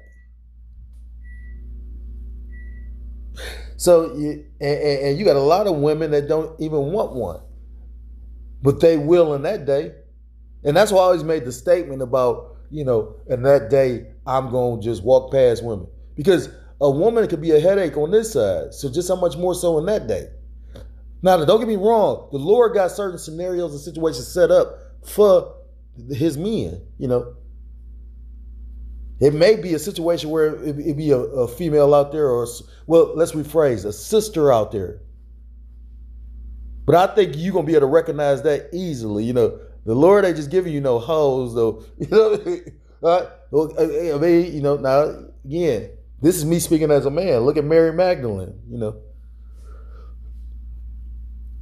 So, and you got a lot of women that don't even want one, but they will in that day. And that's why I always made the statement about, you know, in that day, I'm going to just walk past women. Because a woman could be a headache on this side. So just how much more so in that day. Now, don't get me wrong. The Lord got certain scenarios and situations set up for his men, you know. It may be a situation where it be a female out there or, well, let's rephrase, a sister out there. But I think you're going to be able to recognize that easily. You know, the Lord ain't just giving you no hoes, though. You know, I mean, you know, now, again, this is me speaking as a man. Look at Mary Magdalene, you know.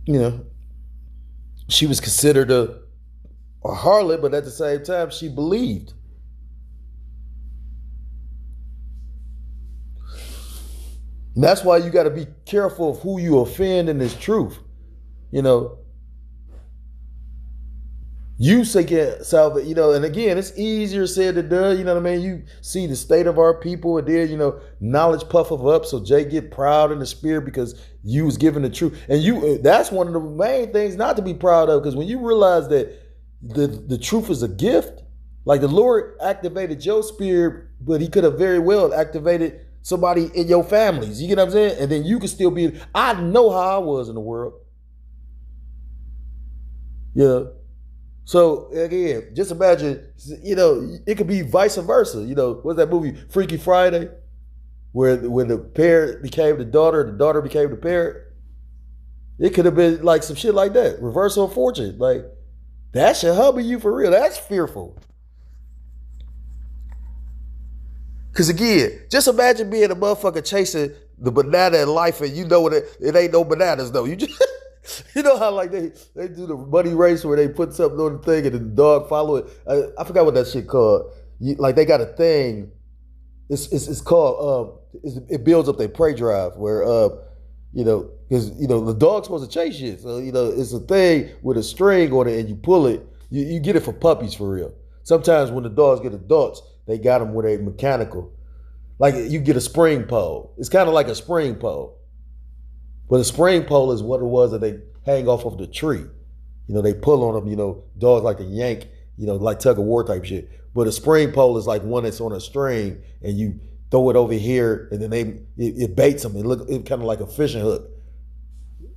You know, she was considered a harlot, but at the same time, she believed. And that's why you got to be careful of who you offend in this truth. You know, you seek salvation, you know, and again, it's easier said than done. You know what I mean? You see the state of our people, and then, you know, knowledge puffeth up. So Jay get proud in the spirit because you was given the truth. And that's one of the main things not to be proud of, because when you realize that the truth is a gift, like the Lord activated your spirit, but he could have very well activated somebody in your families. You get what I'm saying? And then you can still be, I know how I was in the world. Yeah. So again, just imagine, you know, it could be vice versa. You know, what's that movie, Freaky Friday, where the parent became the daughter became the parent? It could have been like some shit like that, reversal of fortune. Like, That should humble you for real. That's fearful. Because again, just imagine being a motherfucker chasing the banana in life and you know what it ain't no bananas though. You just you know how like they do the bunny race where they put something on the thing and the dog follow it. I forgot what that shit called. Like they got a thing. It's called it builds up their prey drive where because the dog's supposed to chase shit. So it's a thing with a string on it and you pull it. You get it for puppies for real. Sometimes when the dogs get adults, they got them with a mechanical. Like you get a spring pole. It's kind of like a spring pole. But a spring pole is what it was that they hang off of the tree. They pull on them, dogs like to yank, like tug of war type shit. But a spring pole is like one that's on a string and you throw it over here and then it baits them. It kind of like a fishing hook.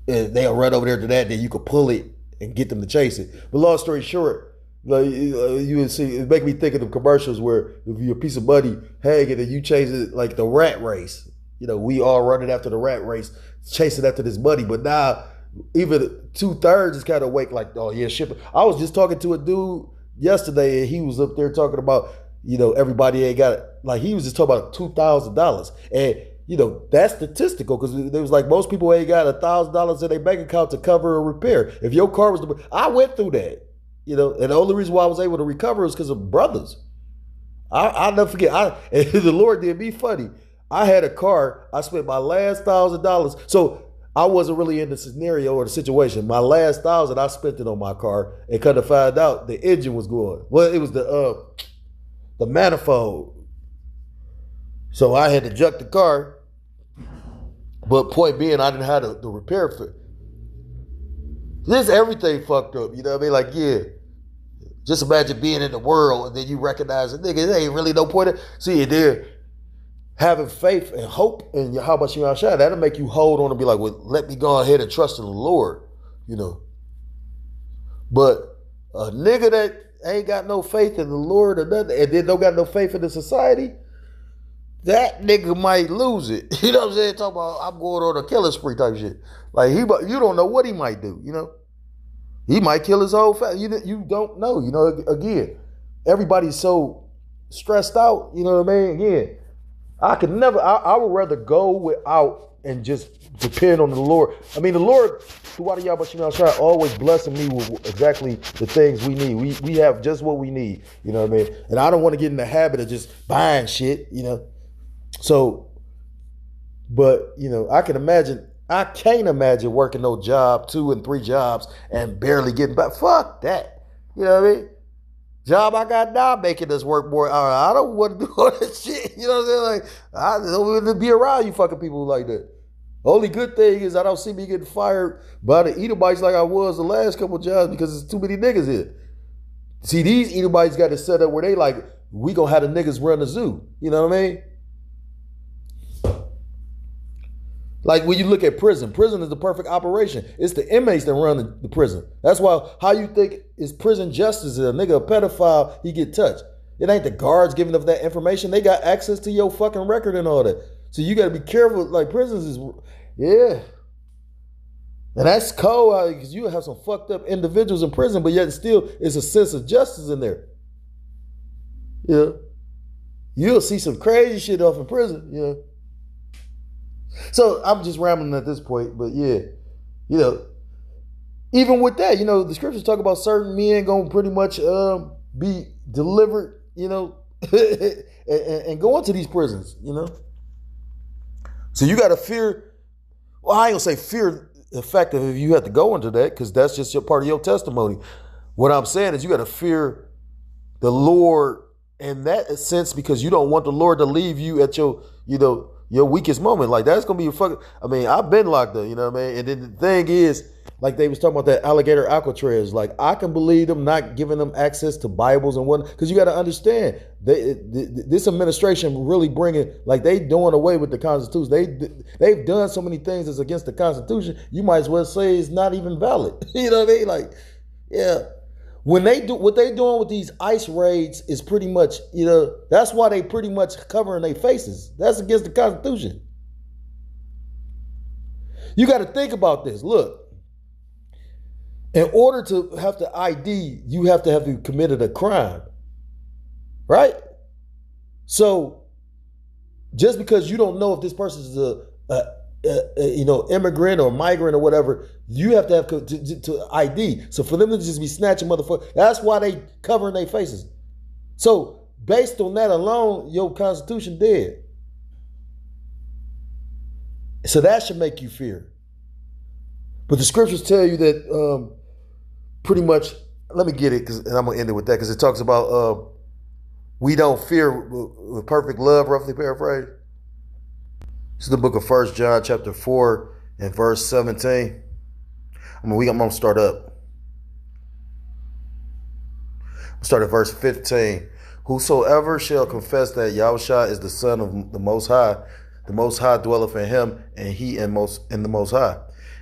And they'll run over there to that, then you could pull it and get them to chase it. But long story short, you would see, it make me think of the commercials where if you're a piece of money hanging and you chase it like the rat race. We all running after the rat race, chasing after this money. But now, even 2/3 is kind of awake like, oh yeah, shit. I was just talking to a dude yesterday and he was up there talking about, everybody ain't got it. Like he was just talking about $2,000. And, that's statistical because it was like most people ain't got $1,000 in their bank account to cover a repair. If your car was, I went through that. And the only reason why I was able to recover is because of brothers. I'll never forget. And the Lord did me funny. I had a car. I spent my last $1,000. So I wasn't really in the scenario or the situation. My last $1,000, I spent it on my car and kind of find out the engine was going. Well, it was the manifold. So I had to junk the car. But point being, I didn't have the repair for it. This everything fucked up. You know what I mean? Like, yeah. Just imagine being in the world and then you recognize it. Nigga, there ain't really no point in. See, and then having faith and hope and how about you outside, that'll make you hold on and be like, well, let me go ahead and trust in the Lord, But a nigga that ain't got no faith in the Lord or nothing, and then don't got no faith in the society, that nigga might lose it. You know what I'm saying? Talking about I'm going on a killing spree type shit. Like you don't know what he might do, He might kill his whole family. You don't know. Again, everybody's so stressed out. You know what I mean? Again, I could never. I would rather go without and just depend on the Lord. I mean, the Lord, throughout y'all, but always blessing me with exactly the things we need. We have just what we need. You know what I mean? And I don't want to get in the habit of just buying shit. So, but I can't imagine working no job, 2 and 3 jobs, and barely getting back. Fuck that. You know what I mean? Job I got now making us work more. I don't want to do all that shit. You know what I'm saying? Like, I don't want to be around you fucking people like that. Only good thing is I don't see me getting fired by the Edomites like I was the last couple of jobs because there's too many niggas here. See, these Edomites got it set up where they like, we gonna have the niggas run the zoo. You know what I mean? Like when you look at prison is the perfect operation. It's the inmates that run the prison. That's why how you think is prison justice? A nigga, a pedophile, he get touched. It ain't the guards giving up that information. They got access to your fucking record and all that. So you got to be careful. Like prisons is, yeah. And that's cold because you have some fucked up individuals in prison, but yet still it's a sense of justice in there. Yeah. You'll see some crazy shit off in prison, yeah. So I'm just rambling at this point, but yeah, even with that, the scriptures talk about certain men gonna pretty much be delivered, and go into these prisons, So you got to fear. Well, I ain't gonna say fear effective if you have to go into that because that's just part of your testimony. What I'm saying is you got to fear the Lord in that sense because you don't want the Lord to leave you at your, your weakest moment. Like that's gonna be a fucking. I mean, I've been locked up, you know what I mean. And then the thing is, like they was talking about that alligator Alcatraz. Like I can believe them not giving them access to Bibles and whatnot, because you got to understand this administration really bringing, like they doing away with the Constitution. They've done so many things that's against the Constitution. You might as well say it's not even valid. You know what I mean? Like, yeah. When they do what they doing with these ICE raids is pretty much, that's why they pretty much covering their faces. That's against the Constitution. You got to think about this. Look, In order to have to ID, you have to have committed a crime, right? So just because you don't know if this person is a immigrant or migrant or whatever, you have to have to ID. So for them to just be snatching motherfuckers, that's why they covering their faces. So based on that alone, your Constitution dead. So that should make you fear. But the scriptures tell you that pretty much, let me get it, and I'm going to end it with that, because it talks about we don't fear with perfect love, roughly paraphrased. This is the book of 1 John chapter 4 and verse 17. I'm going to start up. Start at verse 15. Whosoever shall confess that Yahushua is the Son of the Most High dwelleth in him, and he in the Most High.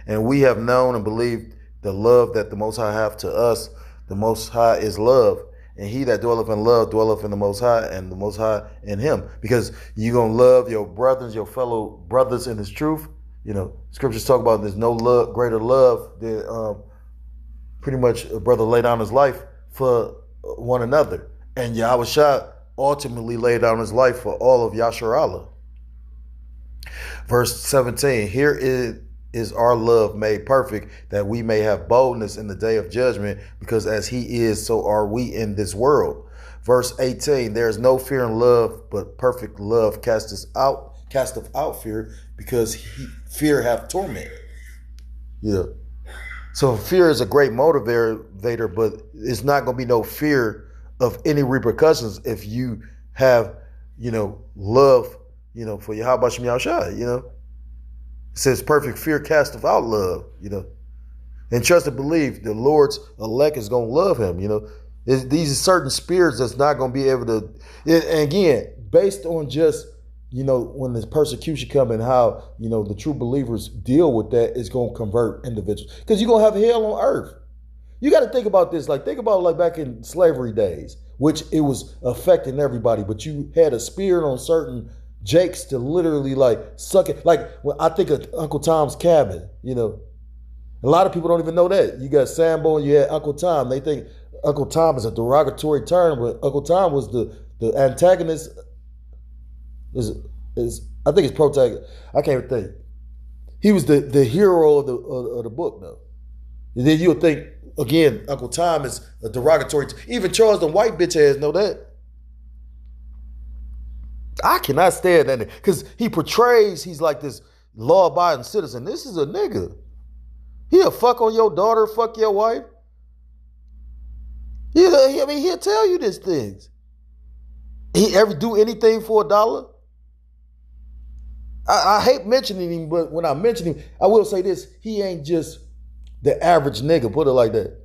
And we have known and believed the love that the Most High hath to us. The Most High is love. And he that dwelleth in love dwelleth in the Most High, and the Most High in him. Because you're going to love your brothers, your fellow brothers in his truth. You know, scriptures talk about there's no love, greater love than pretty much a brother lay down his life for one another. And Yahushua ultimately laid down his life for all of Yasharallah. Verse 17, here is our love made perfect, that we may have boldness in the day of judgment, because as he is, so are we in this world. Verse 18, there is no fear in love, but perfect love casteth out fear, because fear hath torment. Yeah. So fear is a great motivator, but it's not going to be no fear of any repercussions if you have, love, for Yahweh Shem Yahushua, It says perfect fear casteth out love, And trust and believe the Lord's elect is going to love him, These are certain spirits that's not going to be able to, and again, based on just, when this persecution comes and how, the true believers deal with that, is going to convert individuals. Because you're going to have hell on earth. You got to think about this. Think about back in slavery days, which it was affecting everybody, but you had a spirit on certain jakes to literally suck it. When I think of Uncle Tom's Cabin, a lot of people don't even know that. You got Sambo and you had Uncle Tom. They think Uncle Tom is a derogatory term, but Uncle Tom was the antagonist. Is I think it's protagonist. I can't even think. He was the hero of the book, though. And then you'll think again, Uncle Tom is a derogatory. Even Charles the white bitch ass know that. I cannot stand that because he portrays he's like this law-abiding citizen. This is a nigga. He'll fuck on your daughter, fuck your wife. He'll tell you these things. He ever do anything for $1? I hate mentioning him, but when I mention him, I will say this. He ain't just the average nigga, put it like that.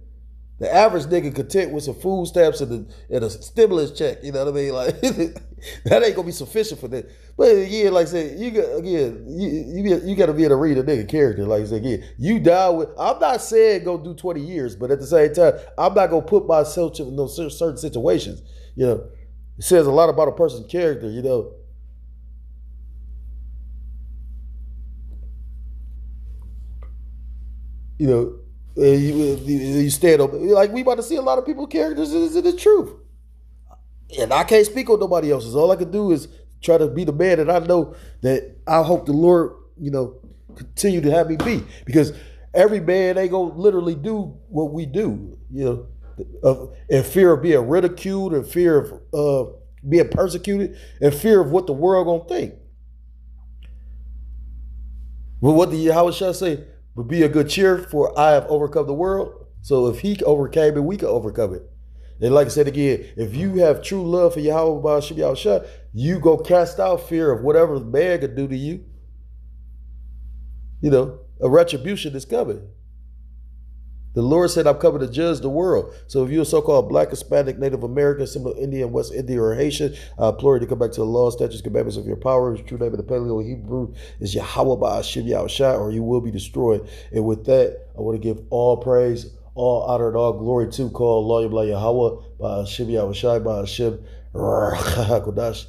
The average nigga content with some food stamps and a stimulus check, you know what I mean? That ain't gonna be sufficient for that. But again, like I said, you got to be able to read a nigga character. Like I said, again, you die with. I'm not saying go do 20 years, but at the same time, I'm not gonna put myself in those certain situations. It says a lot about a person's character. You stand up we about to see a lot of people's characters is the truth, and I can't speak on nobody else's. All I can do is try to be the man that I know that I hope the Lord continue to have me be, because every man ain't gonna literally do what we do, in fear of being ridiculed, in fear of being persecuted, in fear of what the world gonna think. Well, what did Yahushua say? But be a good cheer, for I have overcome the world. So if he overcame it, we can overcome it. And like I said again, if you have true love for Yahweh Ba'ashim Yahushua, you go cast out fear of whatever man could do to you. A retribution is coming. The Lord said, I'm coming to judge the world. So if you're a so-called Black, Hispanic, Native American, similar Indian, West Indian, or Haitian, I implore you to come back to the law, statutes, commandments of your power. His true name in the Paleo Hebrew is Yahweh Ba'ashim Yahushua, or you will be destroyed. And with that, I want to give all praise, all honor, and all glory to call Allah Yahweh Ba'ashim Yahushua Ba'ashim Kodash.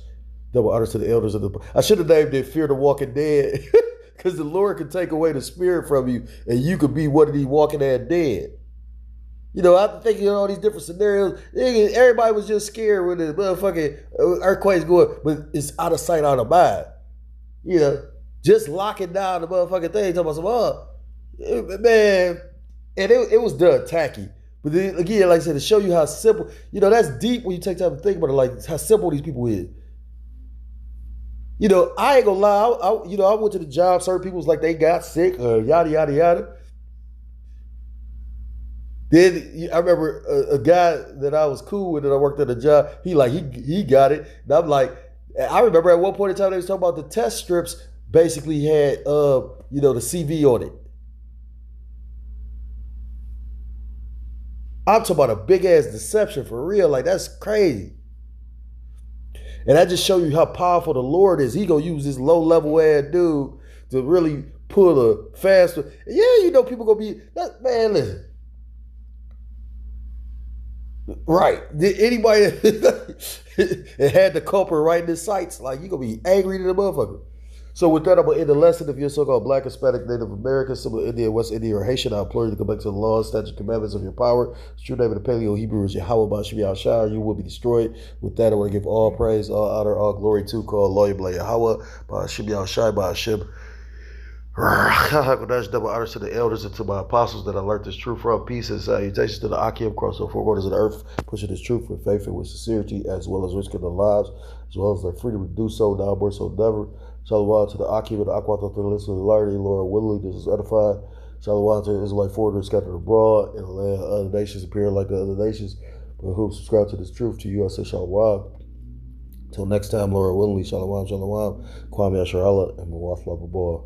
Double honors to the elders of the. I should have named it Fear the Walking Dead. Because the Lord can take away the spirit from you and you could be one of these walking dead. After thinking of all these different scenarios, everybody was just scared when the motherfucking earthquake's going, but it's out of sight, out of mind. Just locking down the motherfucking thing, talking about man, and it was done tacky. But then again, like I said, to show you how simple, that's deep when you take time to think about it, like how simple these people is. I ain't gonna lie. I went to the job. Certain people was like they got sick, yada yada yada. Then I remember a guy that I was cool with that I worked at a job. He got it, and I'm like, I remember at one point in time they was talking about the test strips basically had the CV on it. I'm talking about a big ass deception for real. Like that's crazy. And I just show you how powerful the Lord is. He gonna use this low level ass dude to really pull a faster. Yeah, people gonna be man. Listen, right? Did anybody that had the culprit right in his sights? Like you gonna be angry to the motherfucker. So with that, I'm going to end the lesson. If you're so-called Black, Hispanic, Native American, Simple Indian, West Indian, or Haitian, I implore you to come back to the laws, statutes, commandments of your power. The true name of the Paleo Hebrew is Yahweh Ba'Shem Yahshua. You will be destroyed. With that, I want to give all praise, all honor, all glory to call Lawyer Blah Yahweh Ba'Shem Yahshua Ba'Shem. Double honors to the elders and to my apostles that I learned this truth from. Peace and salutations to the Akim across the four corners of the earth, pushing this truth with faith and with sincerity, as well as risking their lives, as well as their freedom to do so, now more so never. Shalom to the Akim and the Aquata to the list of the learning, Lord willingly, this is edified. Shalom to the Israelite foreigners scattered abroad in the land of other nations, appearing like the other nations, but who subscribe to this truth. To you I say shalom. Till next time, Lord willingly, shalom, shalom. Kwame Asher Allah and Mawaf Lababah.